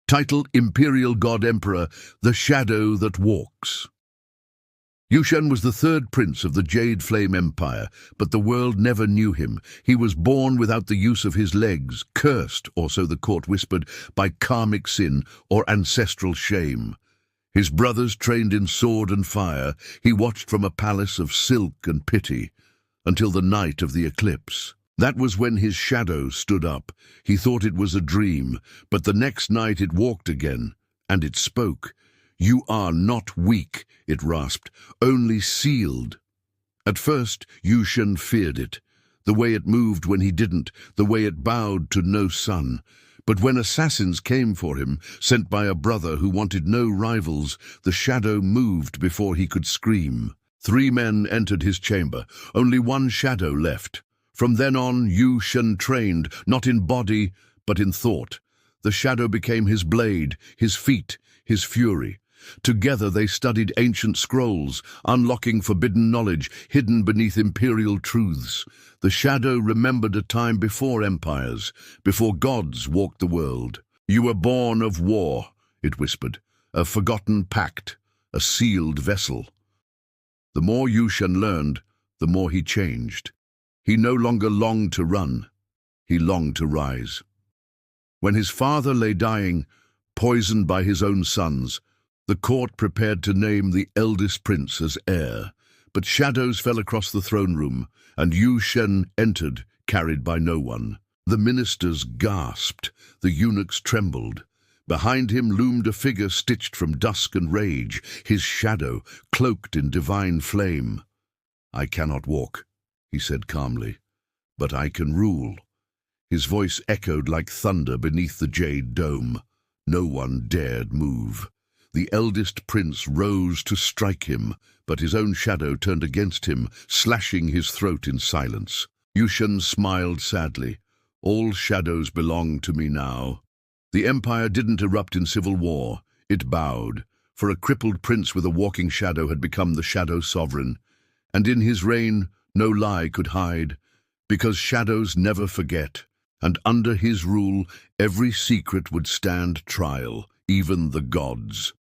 Title: Imperial God Emperor, the Shadow that Walks. Yu Shen was the third prince of the Jade Flame Empire, but the world never knew him. He was born without the use of his legs, cursed, or so the court whispered, by karmic sin or ancestral shame. His brothers trained in sword and fire. He watched from a palace of silk and pity, until the night of the eclipse. That was when his shadow stood up. He thought it was a dream, but the next night it walked again, and it spoke. "You are not weak," it rasped, "only sealed." At first, Yu Shen feared it, the way it moved when he didn't, the way it bowed to no sun. But when assassins came for him, sent by a brother who wanted no rivals, the shadow moved before he could scream. 3 men entered his chamber, only one shadow left. From then on, Yu Shen trained, not in body, but in thought. The shadow became his blade, his feet, his fury. Together they studied ancient scrolls, unlocking forbidden knowledge hidden beneath imperial truths. The shadow remembered a time before empires, before gods walked the world. "You were born of war," it whispered, "a forgotten pact, a sealed vessel." The more Yu Shen learned, the more he changed. He no longer longed to run, he longed to rise. When his father lay dying, poisoned by his own sons, the court prepared to name the eldest prince as heir. But shadows fell across the throne room, and Yu Shen entered, carried by no one. The ministers gasped, the eunuchs trembled. Behind him loomed a figure stitched from dusk and rage, his shadow cloaked in divine flame. "I cannot walk," he said calmly, "but I can rule." His voice echoed like thunder beneath the jade dome. No one dared move. The eldest prince rose to strike him, but his own shadow turned against him, slashing his throat in silence. Yu Shen smiled sadly. "All shadows belong to me now." The empire didn't erupt in civil war. It bowed, for a crippled prince with a walking shadow had become the shadow sovereign. And in his reign, no lie could hide, because shadows never forget. And under his rule, every secret would stand trial, even the gods.